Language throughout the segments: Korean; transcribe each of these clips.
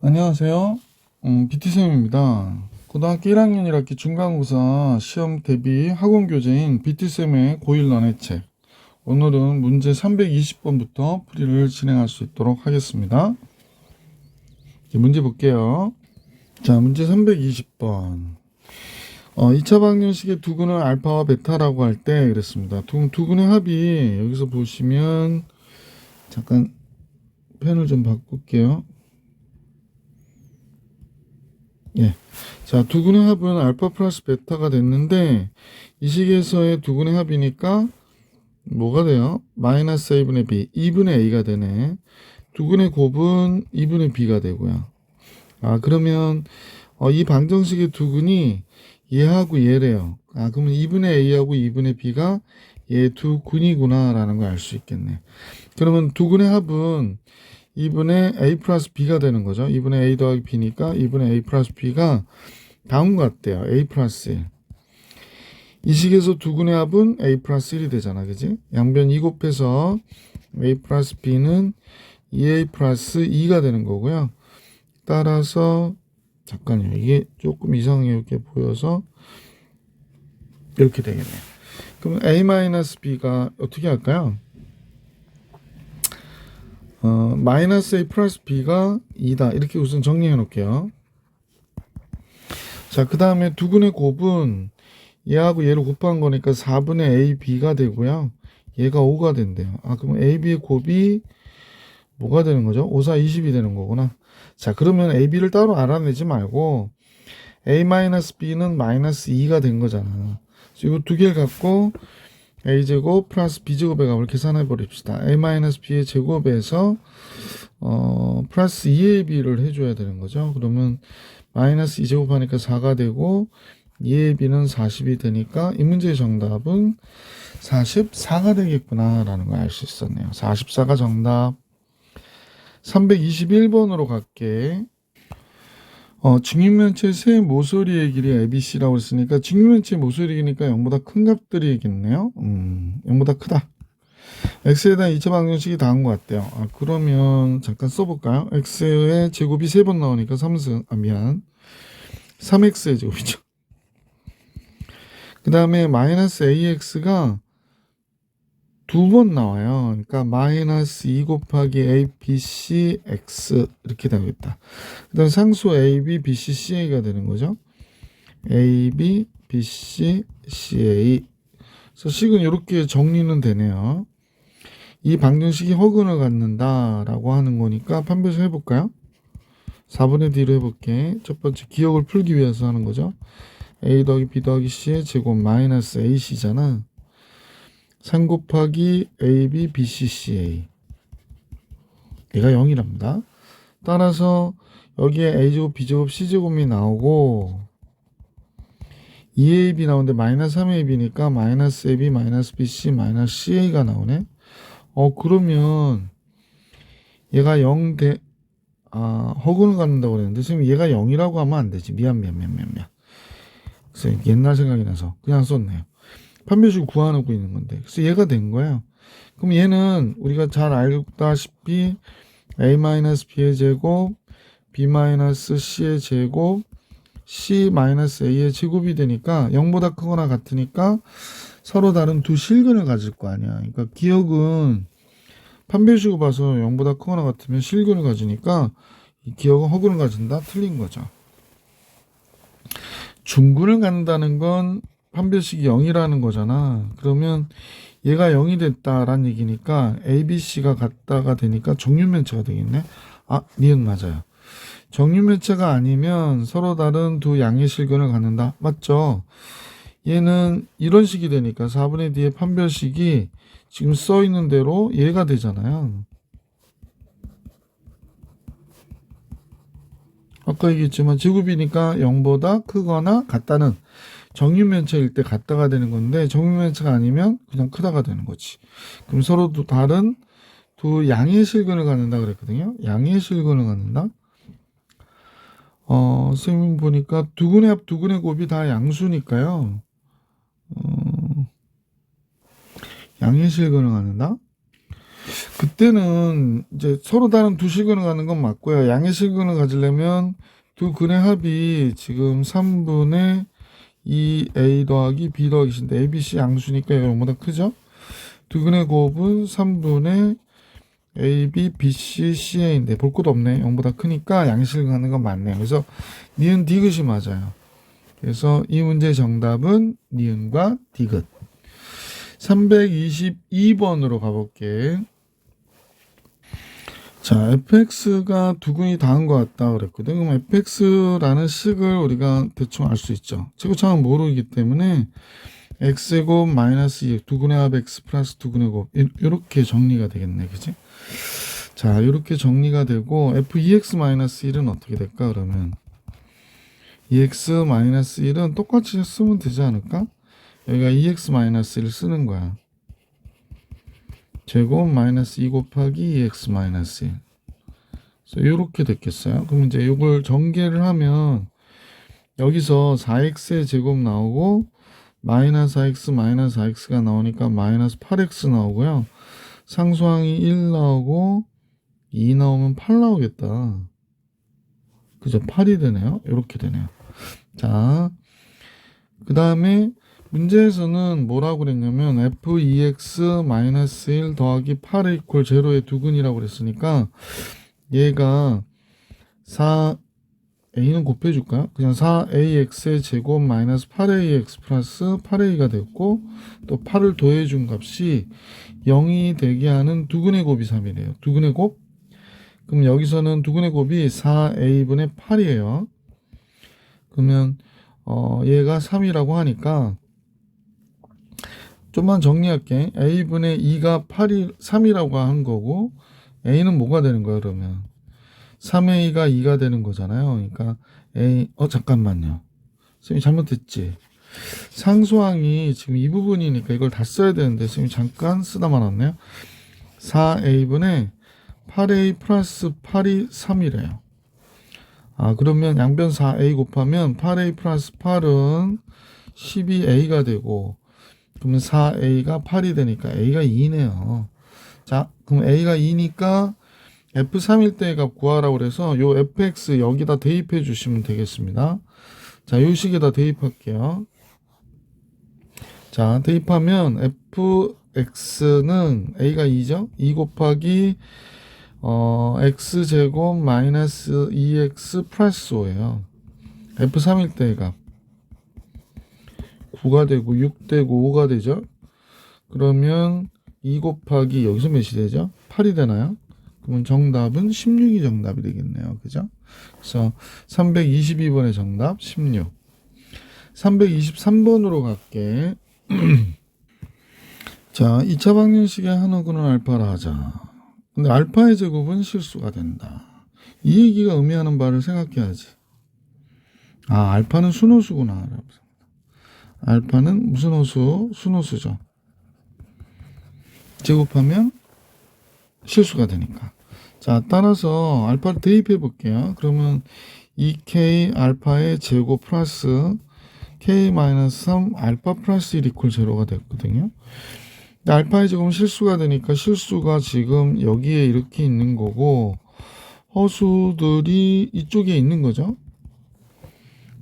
안녕하세요. BT쌤입니다. 고등학교 1학년 1학기 중간고사 시험 대비 학원교재인 BT쌤의 고1런의 책. 오늘은 문제 320번부터 풀이를 진행할 수 있도록 하겠습니다. 문제 볼게요. 자, 문제 320번. 2차 방정식의 두근을 알파와 베타라고 할 때 그랬습니다. 두근의 합이 여기서 보시면 잠깐 펜을 좀 바꿀게요. 예. 자, 두근의 합은 알파 플러스 베타가 됐는데 이 식에서의 두근의 합이니까 뭐가 돼요? 마이너스 a분의 b, 2분의 a가 되네. 두근의 곱은 2분의 b가 되고요. 그러면 이 방정식의 두근이 얘하고 얘래요. 그러면 2분의 a하고 2분의 b가 얘 두 근이구나 라는 걸 알 수 있겠네. 그러면 두근의 합은 2분의 a 플러스 b가 되는 거죠. 2분의 a 더하기 b니까 2분의 a 플러스 b가 다음과 같대요. a 플러스 1. 이 식에서 두근의 합은 a 플러스 1이 되잖아. 그지? 양변 2 곱해서 a 플러스 b는 2a 플러스 2가 되는 거고요. 따라서 잠깐요. 이게 조금 이상하게 보여서 이렇게 되겠네요. 그럼 a 마이너스 b가 어떻게 할까요? 마이너스 a 플러스 b가 2다. 이렇게 우선 정리해 놓을게요. 자, 그 다음에 두근의 곱은 얘하고 얘를 곱한 거니까 4분의 ab가 되고요. 얘가 5가 된대요. 그럼 ab의 곱이 뭐가 되는 거죠? 5, 4, 20이 되는 거구나. 자, 그러면 ab를 따로 알아내지 말고 a-b는 마이너스 2가 된 거잖아. 이거 두 개를 갖고 a제곱 플러스 b제곱의 값을 계산해 버립시다. a-b의 제곱에서 플러스 2ab를 해줘야 되는 거죠. 그러면 마이너스 2제곱 하니까 4가 되고 2ab는 40이 되니까 이 문제의 정답은 44가 되겠구나 라는 걸 알 수 있었네요. 44가 정답. 321번으로 갈게. 직육면체 세 모서리의 길이 ABC라고 했으니까 직육면체 모서리니까 0보다 큰 값들이겠네요. 0보다 크다. x에 대한 2차 방정식이 다음 것 같대요. 그러면 잠깐 써볼까요? x의 제곱이 3번 나오니까 3x의 제곱이죠. 그 다음에 마이너스 ax가 2번 나와요. 그러니까 마이너스 2 곱하기 a, b, c, x 이렇게 되겠다. 그 다음 상수 a, b, b, c, c, a가 되는 거죠. a, b, b, c, c, a. 그래서 식은 이렇게 정리는 되네요. 이 방정식이 허근을 갖는다라고 하는 거니까 판별식 해볼까요? 4분의 D로 해볼게. 첫 번째 기억을 풀기 위해서 하는 거죠. a 더하기 b 더하기 c의 제곱 마이너스 ac잖아. 3 곱하기 ab, bc, ca. 얘가 0이랍니다. 따라서 여기에 a제곱, b제곱, c제곱이 나오고 2ab 나오는데 마이너스 3ab니까 마이너스 ab, 마이너스 bc, 마이너스 ca가 나오네. 그러면 얘가 0 허근을 갖는다고 그랬는데 지금 얘가 0이라고 하면 안 되지. 미안. 그래서 옛날 생각이 나서 그냥 썼네요. 판별식 구하고 있는 건데. 그래서 얘가 된 거예요. 그럼 얘는 우리가 잘 알다시피 a-b의 제곱, b-c의 제곱, c-a의 제곱이 되니까 0보다 크거나 같으니까 서로 다른 두 실근을 가질 거 아니야. 그러니까 기억은 판별식으로 봐서 0보다 크거나 같으면 실근을 가지니까 이 기억은 허근을 가진다. 틀린 거죠. 중근을 갖는다는 건 판별식이 0이라는 거잖아. 그러면 얘가 0이 됐다라는 얘기니까 ABC가 같다가 되니까 정육면체가 되겠네. 니은 맞아요. 정육면체가 아니면 서로 다른 두 양의 실근을 갖는다. 맞죠? 얘는 이런 식이 되니까 4분의 D의 판별식이 지금 써 있는 대로 얘가 되잖아요. 아까 얘기했지만 제곱이니까 0보다 크거나 같다는 정육면체일 때 같다가 되는 건데 정육면체가 아니면 그냥 크다가 되는 거지. 그럼 서로 다른 두 양의 실근을 갖는다 그랬거든요. 양의 실근을 갖는다. 선생님 보니까 두근의 합, 두근의 곱이 다 양수니까요. 양의 실근을 갖는다. 그때는 이제 서로 다른 두 실근을 갖는 건 맞고요. 양의 실근을 가지려면 두 근의 합이 지금 3분의 2a 더하기 b 더하기 c인데 a, b, c 양수니까 이거 0보다 크죠? 두 근의 곱은 3분의 a, b, b, c, ca인데 볼 것도 없네. 0보다 크니까 양의 실근 갖는 건 맞네요. 그래서 니은 디귿이 맞아요. 그래서 이 문제의 정답은 니은과 디귿. 322번으로 가볼게. 자, fx가 두 근이 다한 것 같다 그랬거든. 그럼 fx라는 식을 우리가 대충 알 수 있죠. 최고차는 모르기 때문에 x제곱 마이너스 2, 두 근의 합 x 플러스 두 근의 곱 이렇게 정리가 되겠네. 그지? 자, 이렇게 정리가 되고 f2x 마이너스 1은 어떻게 될까? 그러면 2x 마이너스 1은 똑같이 쓰면 되지 않을까? 여기가 2x 마이너스 1 쓰는 거야. 제곱 마이너스 2 곱하기 2x 마이너스 1. 그래서 이렇게 됐겠어요. 그럼 이제 이걸 전개를 하면 여기서 4x의 제곱 나오고 마이너스 4x 마이너스 4x가 나오니까 마이너스 8x 나오고요. 상수항이 1 나오고 2 나오면 8 나오겠다. 그죠? 8이 되네요. 이렇게 되네요. 자, 그 다음에 문제에서는 뭐라고 그랬냐면 f2x-1 더하기 8 이퀄 0의 두 근이라고 그랬으니까 얘가 4a는 곱해줄까요? 그냥 4ax의 제곱 마이너스 8ax 플러스 8a가 됐고 또 8을 더해준 값이 0이 되게 하는 두 근의 곱이 3이래요. 두 근의 곱? 그럼 여기서는 두 근의 곱이 4a분의 8이에요. 그러면 얘가 3이라고 하니까 좀만 정리할게. a분의 2가 3이라고 한 거고 a는 뭐가 되는 거야 그러면 3a가 2가 되는 거잖아요. 그러니까 a 잠깐만요. 선생님 잘못했지. 상수항이 지금 이 부분이니까 이걸 다 써야 되는데 선생님 잠깐 쓰다 말았네요. 4a분의 8a 플러스 8이 3이래요. 아, 그러면 양변 4a 곱하면 8a 플러스 8은 12a가 되고 그러면 4a가 8이 되니까 a가 2네요. 자, 그럼 a가 2니까 f3일 때의 값 구하라고 그래서 요 fx 여기다 대입해 주시면 되겠습니다. 자, 요 식에다 대입할게요. 자, 대입하면 fx는 a가 2죠? 2 곱하기 x제곱 마이너스 2x 플러스 5예요. f3일 때의 값 9가 되고 6 되고 5가 되죠. 그러면 2 곱하기 여기서 몇이 되죠? 8이 되나요? 그러면 정답은 16이 정답이 되겠네요. 그죠? 그래서 322번의 정답 16. 323번으로 갈게. 자, 2차 방정식의 한어근은 알파라 하자. 근데 알파의 제곱은 실수가 된다. 이 얘기가 의미하는 바를 생각해야지. 아, 알파는 순호수구나. 알파는 무슨 호수? 순호수죠. 제곱하면 실수가 되니까. 자, 따라서 알파를 대입해 볼게요. 그러면 2k 알파의 제곱 플러스 k-3 알파 플러스 1 이퀄 0가 됐거든요. 근데 알파의 제곱은 실수가 되니까 실수가 지금 여기에 이렇게 있는 거고 허수들이 이쪽에 있는 거죠.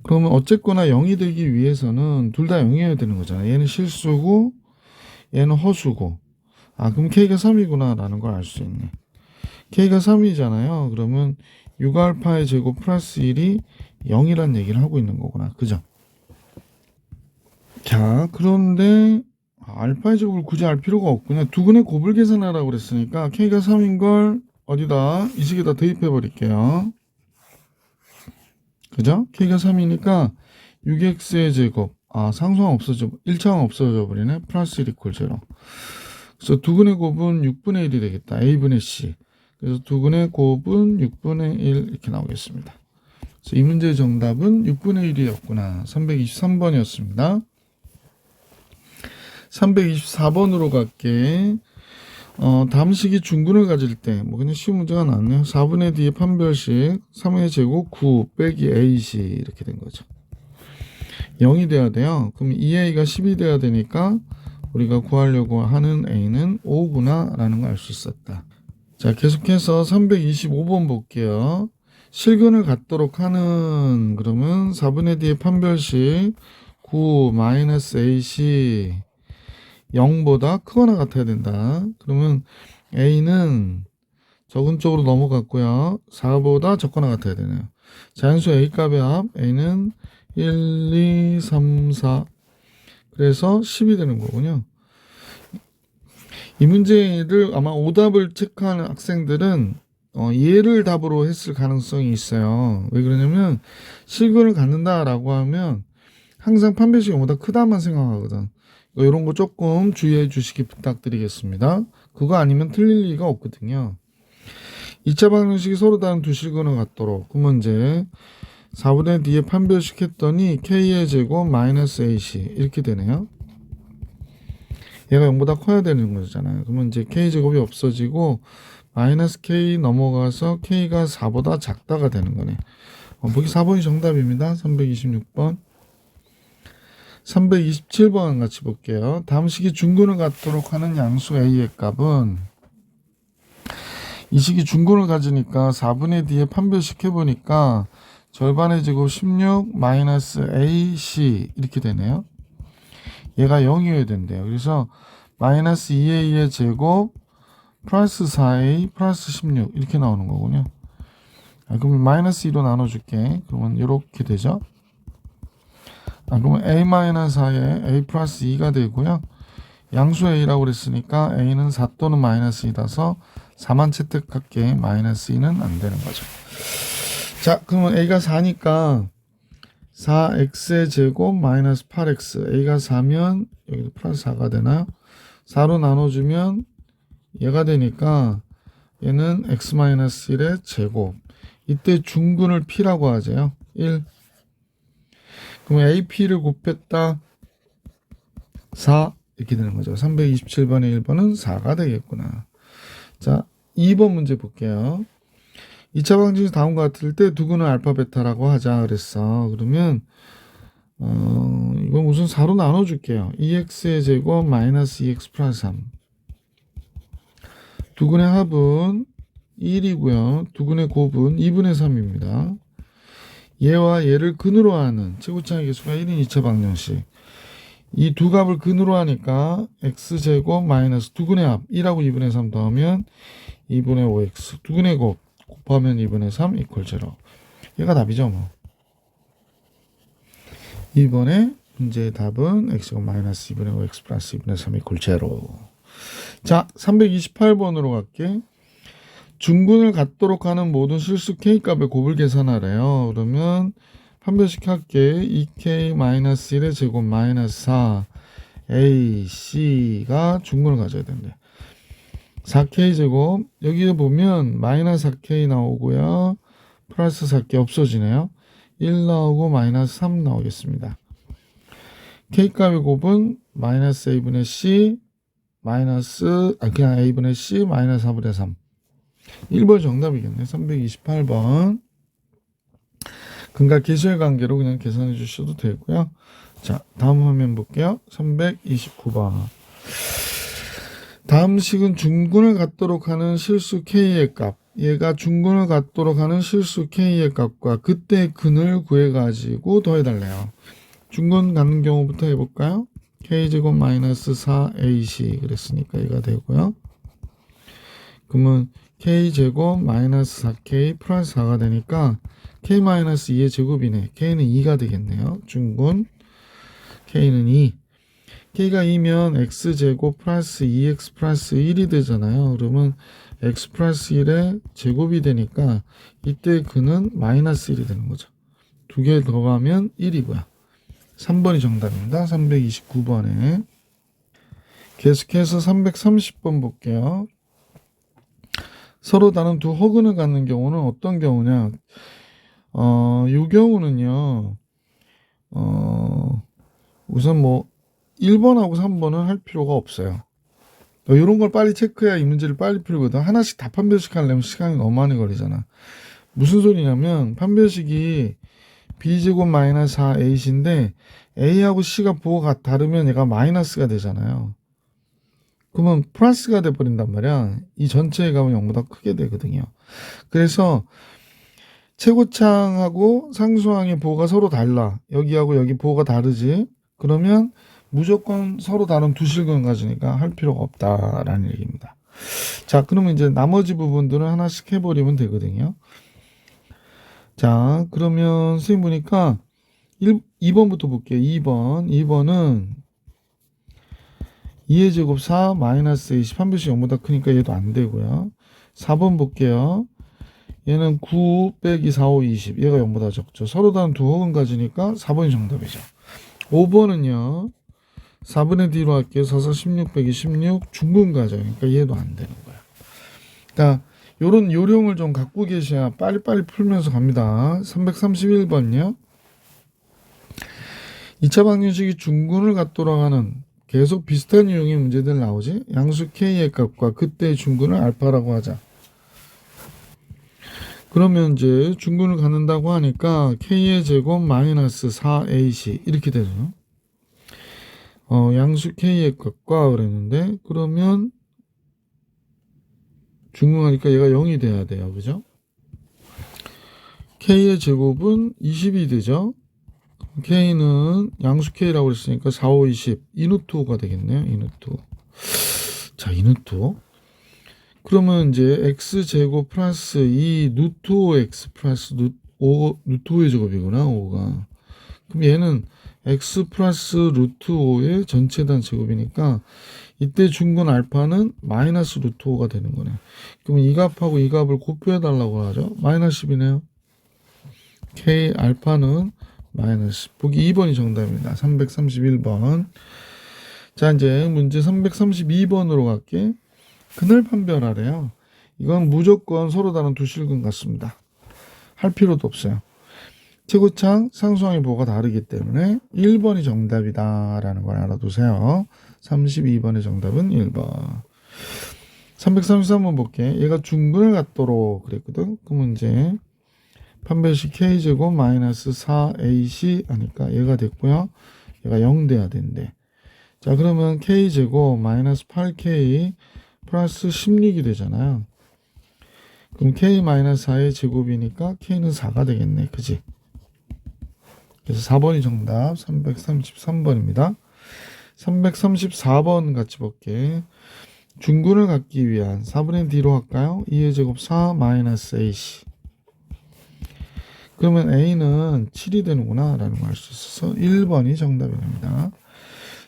그러면 어쨌거나 0이 되기 위해서는 둘 다 0이어야 되는 거잖아요. 얘는 실수고 얘는 허수고. 아, 그럼 k가 3이구나 라는 걸 알 수 있네. k가 3이잖아요. 그러면 6알파의 제곱 플러스 1이 0이란 얘기를 하고 있는 거구나. 그죠? 자, 그런데 알파의 제곱을 굳이 알 필요가 없군요. 두 근의 곱을 계산하라고 그랬으니까 k가 3인 걸 어디다 이 식에다 대입해 버릴게요. 그죠? k가 3이니까 6x의 제곱. 아, 상수항 없어져, 1차항 없어져 버리네. 플러스 1 이퀄 0. 그래서 두 근의 곱은 6분의 1이 되겠다. a분의 c. 그래서 두 근의 곱은 6분의 1 이렇게 나오겠습니다. 그래서 이 문제의 정답은 6분의 1이었구나. 323번이었습니다. 324번으로 갈게. 다음 식이 중근을 가질 때, 뭐 그냥 쉬운 문제가 나왔네요. 4분의 D의 판별식, 3의 제곱 9 빼기 AC 이렇게 된 거죠. 0이 돼야 돼요. 그럼 2A가 10이 돼야 되니까 우리가 구하려고 하는 a는 5구나 라는 걸 알 수 있었다. 자, 계속해서 325번 볼게요. 실근을 갖도록 하는 그러면 4분의 d의 판별식 9 마이너스 a시 0보다 크거나 같아야 된다. 그러면 a는 적은 쪽으로 넘어갔고요. 4보다 적거나 같아야 되네요. 자연수 a 값의 합 a는 1, 2, 3, 4 그래서 10이 되는 거군요. 이 문제를 아마 오답을 체크하는 학생들은 얘를 답으로 했을 가능성이 있어요. 왜 그러냐면 실근을 갖는다라고 하면 항상 판별식이 0보다 크다만 생각하거든. 이런 거 조금 주의해 주시기 부탁드리겠습니다. 그거 아니면 틀릴 리가 없거든요. 2차 방정식이 서로 다른 두 실근을 갖도록 그 문제 4분의 d에 판별식 했더니 k의 제곱 마이너스 ac 이렇게 되네요. 얘가 0보다 커야 되는 거잖아요. 그러면 이제 k제곱이 없어지고 마이너스 k 넘어가서 k가 4보다 작다가 되는 거네. 보기 4번이 정답입니다. 326번. 327번 같이 볼게요. 다음 식이 중근을 갖도록 하는 양수 a의 값은 이 식이 중근을 가지니까 4분의 d에 판별식 해보니까 절반의 제곱 16 마이너스 ac 이렇게 되네요. 얘가 0이어야 된대요. 그래서 마이너스 2a의 제곱 플러스 4a 플러스 16 이렇게 나오는 거군요. 그러면 마이너스 2로 나눠줄게. 그러면 이렇게 되죠. 그러면 a 마이너스 4에 a 플러스 2가 되고요. 양수 a라고 그랬으니까 a는 4 또는 마이너스 2라서 4만 채택할게. 마이너스 2는 안 되는 거죠. 자, 그러면 a가 4니까 4x의 제곱 마이너스 8x a가 4면 여기도 플러스 4가 되나요? 4로 나눠주면 얘가 되니까 얘는 x 마이너스 1의 제곱 이때 중근을 p라고 하죠. 1 그러면 ap를 곱했다 4 이렇게 되는 거죠. 327번의 1번은 4가 되겠구나. 자, 2번 문제 볼게요. 2차 방정식 다음과 같을 때 두근은 알파 베타라고 하자 그랬어. 그러면 이건 우선 4로 나눠줄게요. 2x의 제곱 마이너스 2x 플러스 3 두근의 합은 1이고요. 두근의 곱은 2분의 3입니다. 얘와 얘를 근으로 하는 최고차의 개수가 1인 2차 방정식. 이 두 값을 근으로 하니까 x제곱 마이너스 두근의 합 1하고 2분의 3 더하면 2분의 5x 두근의 곱 곱하면 2분의 3 이퀄 0. 얘가 답이죠 뭐. 2번의 문제의 답은 x제곱 마이너스 2분의 5x 플러스 2분의 3 이퀄 0. 자, 328번으로 갈게. 중근을 갖도록 하는 모든 실수 k값의 곱을 계산하래요. 그러면 판별식 할게. 2k-1의 제곱 마이너스 4 ac가 중근을 가져야 된대. 4k 제곱 여기에 보면 마이너스 4k 나오고요. 플러스 4k 없어지네요. 1 나오고 마이너스 3 나오겠습니다. k값의 곱은 마이너스 a분의 c 마이너스 그냥 a분의 c 마이너스 4분의 3 1번 정답이겠네. 328번 근과 계수의 관계로 그냥 계산해 주셔도 되고요. 자, 다음 화면 볼게요. 329번 다음 식은 중근을 갖도록 하는 실수 k의 값 얘가 중근을 갖도록 하는 실수 k의 값과 그때 근을 구해가지고 더해달래요. 중근 갖는 경우부터 해볼까요? k제곱 마이너스 4ac 그랬으니까 얘가 되고요. 그러면 k제곱 마이너스 4k 플러스 4가 되니까 k 마이너스 2의 제곱이네. k는 2가 되겠네요. 중근 k는 2 k가 2면 x제곱 플러스 2x 플러스 1이 되잖아요. 그러면 x 플러스 1의 제곱이 되니까 이때 그는 마이너스 1이 되는 거죠. 두 개 더하면 1이고요. 3번이 정답입니다. 329번에 계속해서 330번 볼게요. 서로 다른 두 허근을 갖는 경우는 어떤 경우냐? 이 경우는요. 우선 뭐 1번하고 3번은 할 필요가 없어요. 이런 걸 빨리 체크해야 이 문제를 빨리 풀거든. 하나씩 다 판별식 하려면 시간이 너무 많이 걸리잖아. 무슨 소리냐면 판별식이 b제곱 마이너스 4ac인데 a하고 c가 부호가 다르면 얘가 마이너스가 되잖아요. 그러면 플러스가 돼버린단 말이야. 이 전체의 값은 0보다 크게 되거든요. 그래서 최고창하고 상수항의 보호가 서로 달라. 여기하고 여기 보호가 다르지. 그러면 무조건 서로 다른 두 실근을 가지니까 할 필요가 없다라는 얘기입니다. 자, 그러면 이제 나머지 부분들은 하나씩 해버리면 되거든요. 자, 그러면 선생님 보니까 2번부터 볼게요. 2번은 2의 제곱 4 마이너스 A10 한 배씩 0보다 크니까 얘도 안 되고요. 4번 볼게요. 얘는 9 빼기 4, 5, 20. 얘가 0보다 적죠. 서로 다른 두 혹은 가지니까 4번이 정답이죠. 5번은요. 4분의 D로 할게요. 4, 4, 16 빼기 16 중근 가죠. 그러니까 얘도 안 되는 거야. 그러니까 요런 요령을 좀 갖고 계셔야 빨리빨리 풀면서 갑니다. 331번요. 2차 방정식이 중근을 갖도록 하는 계속 비슷한 유형의 문제들 나오지. 양수 K의 값과 그때의 중근을 알파라고 하자. 그러면 이제 중근을 갖는다고 하니까 K의 제곱 마이너스 4AC 이렇게 되죠. 양수 K의 값과 그랬는데 그러면 중근하니까 얘가 0이 돼야 돼요. 그죠? K의 제곱은 20이 되죠. K는 양수 K라고 했으니까 4, 5, 20 이누트 5가 되겠네요. 이누트 5. 자, 이누트 5. 그러면 이제 X제곱 플러스 2 누트 5X 플러스 누트 5의 제곱이구나. 5가. 그럼 얘는 X 플러스 루트 5의 전체단 제곱이니까 이때 중근 알파는 마이너스 루트 5가 되는 거네. 그럼 이 값하고 이 값을 곱해달라고 하죠. 마이너스 10이네요. K 알파는 마이너스 10. 보기 2번이 정답입니다. 331번. 자, 이제 문제 332번으로 갈게. 그늘 판별하래요. 이건 무조건 서로 다른 두 실근 같습니다. 할 필요도 없어요. 최고창, 상수항의 보호가 다르기 때문에 1번이 정답이다라는 걸 알아두세요. 32번의 정답은 1번. 333번 볼게. 얘가 중근을 갖도록 그랬거든. 그러면 이제 판별식 K제곱 마이너스 4AC 하니까 얘가 됐고요. 얘가 0 돼야 된대. 자, 그러면 K제곱 마이너스 8K 플러스 16이 되잖아요. 그럼 K 마이너스 4의 제곱이니까 K는 4가 되겠네. 그지? 그래서 4번이 정답. 333번입니다. 334번 같이 볼게. 중근을 갖기 위한 4분의 D로 할까요? 2의 제곱 4 마이너스 AC. 그러면 A는 7이 되는구나 라는 걸 알 수 있어서 1번이 정답입니다.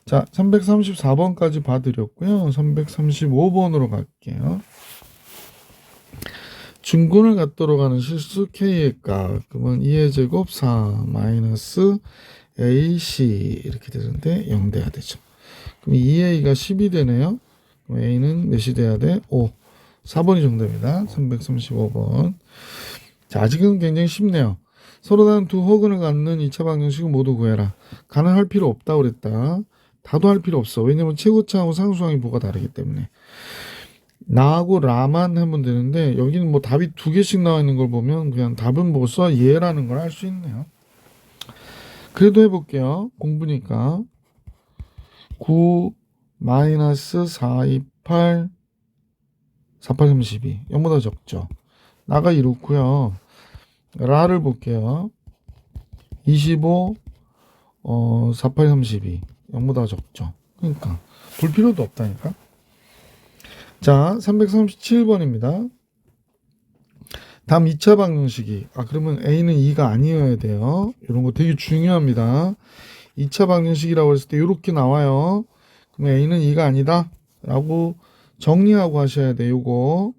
자, 334번까지 봐드렸고요. 335번으로 갈게요. 중근을 갖도록 하는 실수 K의 값. 그러면 2의 제곱 4 마이너스 AC 이렇게 되는데 0 돼야 되죠. 그럼 2A가 10이 되네요. 그럼 A는 몇이 돼야 돼? 5. 4번이 정답입니다. 335번. 자, 아직은 굉장히 쉽네요. 서로 다른 두 허근을 갖는 2차 방정식을 모두 구해라. 가능할 필요 없다고 그랬다. 다도 할 필요 없어. 왜냐면 최고차하고 상수항의 보가 다르기 때문에. 나하고 라만 하면 되는데 여기는 뭐 답이 두 개씩 나와 있는 걸 보면 그냥 답은 뭐 써 얘라는 걸 알 수 있네요. 그래도 해볼게요. 공부니까. 9 마이너스 428 4832 0보다 적죠. 나가 이렇고요. 라를 볼게요. 25 4832 0보다 적죠. 그러니까 볼 필요도 없다니까. 자, 337번입니다. 다음 2차 방정식이 그러면 A는 2가 아니어야 돼요. 이런 거 되게 중요합니다. 2차 방정식이라고 했을 때 이렇게 나와요. 그럼 A는 2가 아니다 라고 정리하고 하셔야 돼요. 요거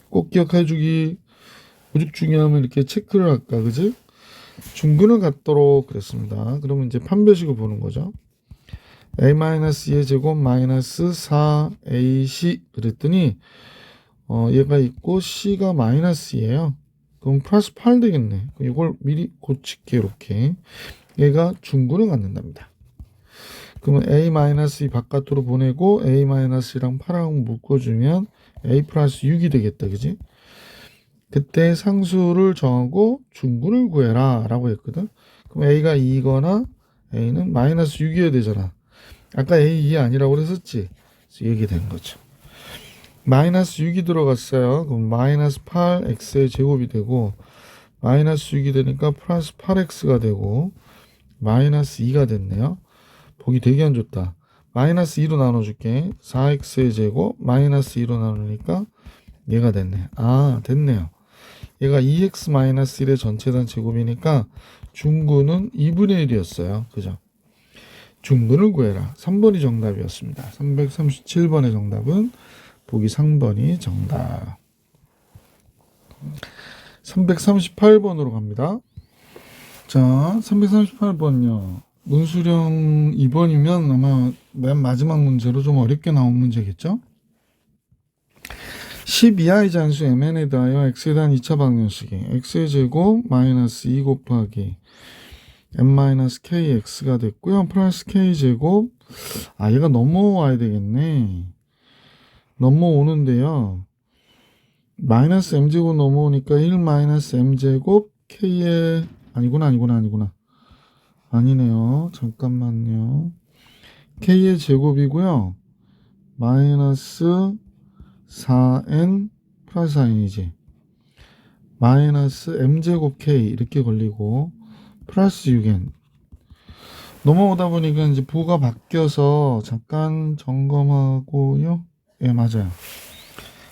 꼭 기억해 주기 오죽 중요하면 이렇게 체크를 할까, 그지? 중근을 갖도록 그랬습니다. 그러면 이제 판별식을 보는 거죠. A-2의 제곱 마이너스 4AC 그랬더니 얘가 있고 C가 마이너스예요. 그럼 플러스 8 되겠네. 이걸 미리 고칠게. 이렇게 얘가 중근을 갖는답니다. 그러면 A-2 바깥으로 보내고 A-랑 8하고 묶어주면 A 플러스 6이 되겠다. 그지? 그때 상수를 정하고 중근을 구해라 라고 했거든. 그럼 A가 2거나 A는 마이너스 6이어야 되잖아. 아까 A 2 아니라고 그랬었지. 그래서 이렇게 된 거죠. 마이너스 6이 들어갔어요. 그럼 마이너스 8x의 제곱이 되고 마이너스 6이 되니까 플러스 8x가 되고 마이너스 2가 됐네요. 보기 되게 안 좋다. 마이너스 2로 나눠줄게. 4x의 제곱 마이너스 2로 나누니까 얘가 됐네. 아, 됐네요. 얘가 2x 마이너스 1의 전체단 제곱이니까 중근은 2분의 1이었어요. 그죠? 중근을 구해라. 3번이 정답이었습니다. 337번의 정답은 보기 3번이 정답. 338번으로 갑니다. 자, 338번요. 문수령 2번이면 아마 맨 마지막 문제로 좀 어렵게 나온 문제겠죠? 12i 잔수 mn에 대하여 x에 대한 2차 방정식이 x의 제곱 마이너스 2 곱하기 m-kx가 됐고요. 플러스 k제곱, 아, 얘가 넘어와야 되겠네. 넘어오는데요. 마이너스 m제곱 넘어오니까 1 마이너스 m제곱 k의, 아니구나. 아니네요. 잠깐만요. k의 제곱이고요. 마이너스 4n 플러스 4n이지. 마이너스 m제곱 k 이렇게 걸리고 플러스 6n. 넘어오다 보니까 이제 부가 바뀌어서 잠깐 점검하고요. 예, 맞아요.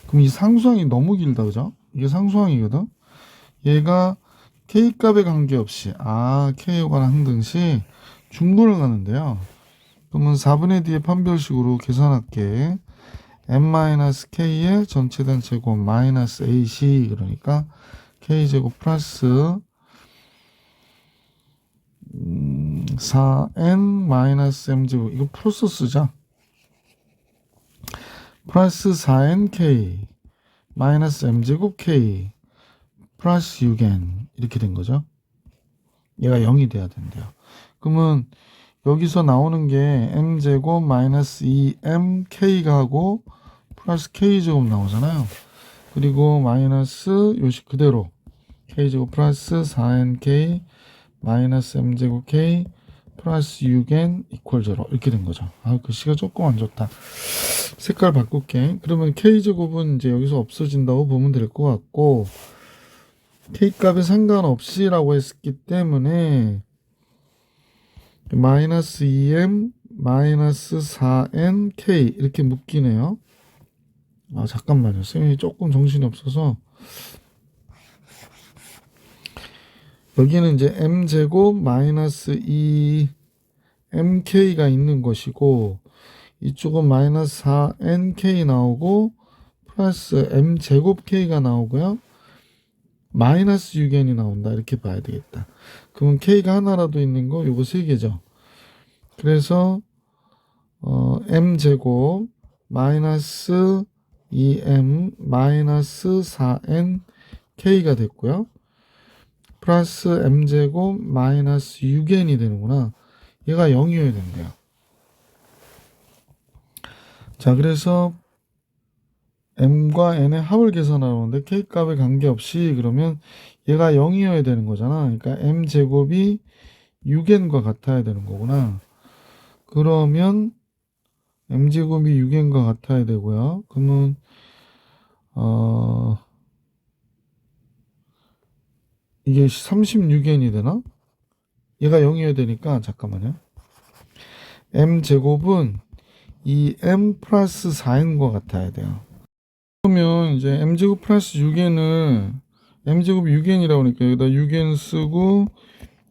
그럼 이 상수항이 너무 길다, 그죠? 이게 상수항이거든? 얘가 k값에 관계없이, k에 관한 항등식 중분을 가는데요. 그러면 4분의 D의 판별식으로 계산할게. m-k의 전체된 제곱 마이너스 ac, 그러니까 k제곱 플러스 4n 마이너스 m제곱, 이거 플러스 쓰자. 플러스 4nk 마이너스 m제곱 k 플러스 6n 이렇게 된 거죠. 얘가 0이 돼야 된대요. 그러면 여기서 나오는 게 m제곱 마이너스 2mk가 하고 플러스 k제곱 나오잖아요. 그리고 마이너스 요식 그대로 k제곱 플러스 4nk 마이너스 m제곱 k 플러스 6n 이퀄 0 이렇게 된 거죠. 글씨가 조금 안 좋다. 색깔 바꿀게. 그러면 k제곱은 이제 여기서 없어진다고 보면 될 것 같고, k값에 상관없이라고 했기 때문에 마이너스 2m 마이너스 4nk 이렇게 묶이네요. 잠깐만요. 선생님이 조금 정신이 없어서 여기는 이제 m제곱 마이너스 2mk가 있는 것이고 이쪽은 마이너스 4nk 나오고 플러스 m제곱 k가 나오고요. 마이너스 6n이 나온다. 이렇게 봐야 되겠다. 그러면 k가 하나라도 있는 거 요거 3개죠. 그래서 m제곱 마이너스 2m 마이너스 4n k가 됐고요. 플러스 m제곱 마이너스 6n이 되는구나. 얘가 0이어야 된대요. 자, 그래서 m과 n의 합을 계산하는데 k값에 관계없이 그러면 얘가 0이어야 되는 거잖아. 그러니까 m제곱이 6n과 같아야 되는 거구나. 그러면 m제곱이 6n과 같아야 되고요. 그러면 이게 36n이 되나? 얘가 0이어야 되니까 잠깐만요. m제곱은 2m 플러스 4n과 같아야 돼요. 그러면 이제 m제곱 플러스 6n을 m제곱이 6n이라고 하니까 여기다 6n 쓰고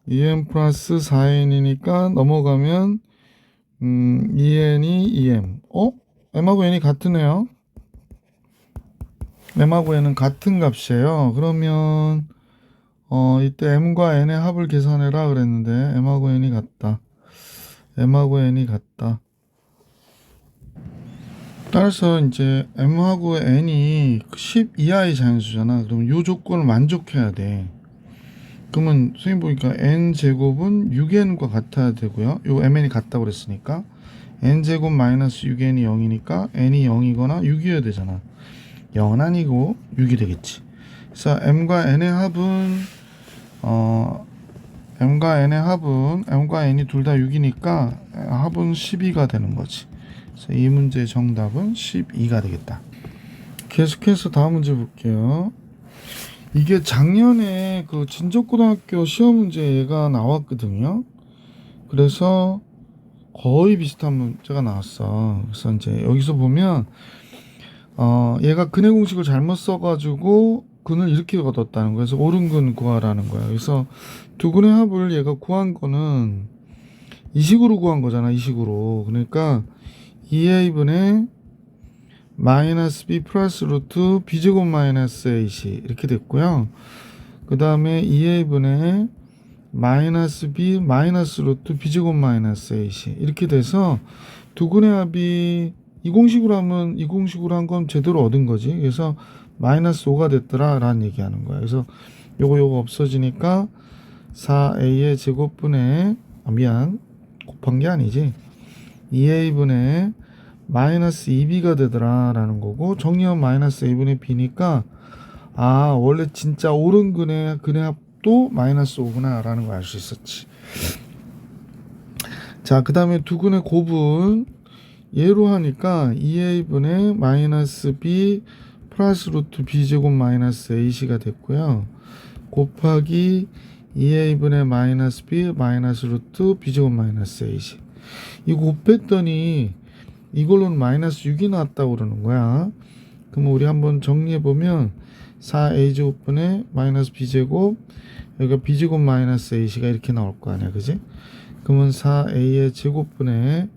2m 플러스 4n이니까 넘어가면 2n이 2m. m하고 n이 같으네요. m하고 n은 같은 값이에요. 그러면 이때 m과 n의 합을 계산해라 그랬는데 m하고 n이 같다. m하고 n이 같다. 따라서 이제 m하고 n이 10 이하의 자연수잖아. 그럼 이 조건을 만족해야 돼. 그러면 선생님 보니까 n제곱은 6n과 같아야 되고요. 요 mn이 같다고 그랬으니까 n제곱 마이너스 6n이 0이니까 n이 0이거나 6이어야 되잖아. 0은 아니고 6이 되겠지. 그래서 m과 n의 합은 m과 n이 둘 다 6이니까 합은 12가 되는 거지. 그래서 이 문제의 정답은 12가 되겠다. 계속해서 다음 문제 볼게요. 이게 작년에 그 진적고등학교 시험 문제가 나왔거든요. 그래서 거의 비슷한 문제가 나왔어. 그래서 이제 여기서 보면 얘가 근의 공식을 잘못 써가지고 근을 이렇게 얻었다는 거예요. 그래서 옳은 근 구하라는 거야. 그래서 두 근의 합을 얘가 구한 거는 이 식으로 구한 거잖아. 이 식으로. 그러니까 2a분의 마이너스 b 플러스 루트 b제곱 마이너스 ac 이렇게 됐고요. 그 다음에 2a분의 마이너스 b 마이너스 루트 b제곱 마이너스 ac 이렇게 돼서 두 근의 합이 이 공식으로 하면 이 공식으로 한 건 제대로 얻은 거지. 그래서 마이너스 5가 됐더라 라는 얘기하는 거야. 그래서 요거 없어지니까 4a의 제곱분의 미안 곱한 게 아니지 2a분의 마이너스 2b가 되더라 라는 거고 정리하면 마이너스 a분의 b니까 원래 진짜 옳은 근의 합도 마이너스 5구나 라는 걸 알 수 있었지. 자, 그 다음에 두 근의 곱은 얘로 하니까 2a분의 마이너스 b 플러스 루트 b제곱 마이너스 ac가 됐고요. 곱하기 2a분의 마이너스 b 마이너스 루트 b제곱 마이너스 ac 이거 곱했더니 이걸로는 마이너스 6이 나왔다고 그러는 거야. 그럼 우리 한번 정리해보면 4a제곱분의 마이너스 b제곱 여기가 b제곱 마이너스 ac가 이렇게 나올 거 아니야. 그지? 그러면 4a의 제곱분의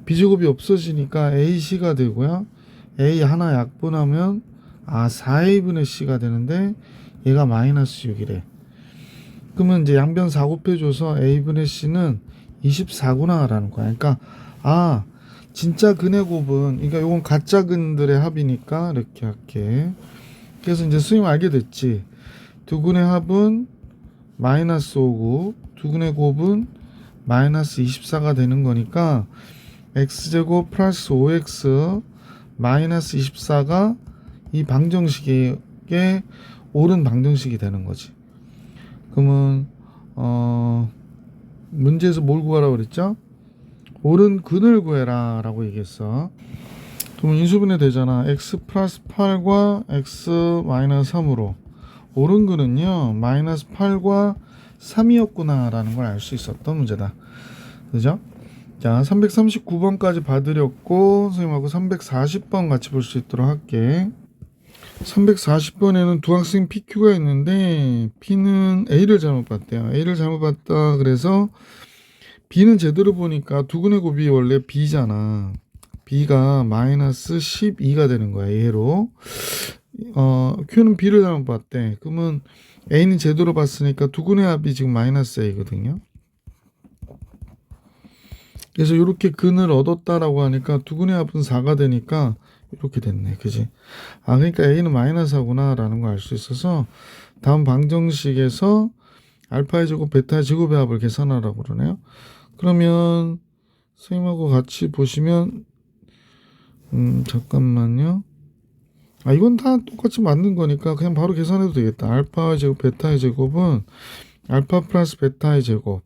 b제곱이 없어지니까 ac가 되고요. a 하나 약분하면 4a분의 c가 되는데 얘가 마이너스 6이래. 그러면 이제 양변 4 곱해줘서 a분의 c는 24구나 라는 거야. 그러니까 진짜 근의 곱은 그러니까 요건 가짜 근들의 합이니까 이렇게 할게. 그래서 이제 수임 알게 됐지. 두 근의 합은 마이너스 5고 두 근의 곱은 마이너스 24가 되는 거니까 x제곱 플러스 5x 마이너스 24가 이 방정식의 옳은 방정식이 되는 거지. 그러면 문제에서 뭘 구하라고 그랬죠? 옳은 근을 구해라 라고 얘기했어. 그러면 인수분해 되잖아. x 플러스 8과 x 마이너스 3으로 옳은 근은요 마이너스 8과 3이었구나 라는 걸 알 수 있었던 문제다. 그죠? 자, 339번까지 봐드렸고 선생님하고 340번 같이 볼 수 있도록 할게. 340번에는 두 학생 PQ가 있는데 P는 A를 잘못 봤대요. A를 잘못 봤다 그래서 B는 제대로 보니까 두 근의 곱이 원래 B잖아. B가 마이너스 12가 되는 거야. 얘로. Q는 B를 잘못 봤대. 그러면 A는 제대로 봤으니까 두 근의 합이 지금 마이너스 A거든요. 그래서 이렇게 근을 얻었다라고 하니까 두 근의 합은 4가 되니까 이렇게 됐네. 그지? 그러니까 A는 마이너스 4구나 라는 걸 알 수 있어서 다음 방정식에서 알파의 제곱 베타의 제곱의 합을 계산하라고 그러네요. 그러면 선생님하고 같이 보시면 잠깐만요. 이건 다 똑같이 맞는 거니까 그냥 바로 계산해도 되겠다. 알파의 제곱 베타의 제곱은 알파 플러스 베타의 제곱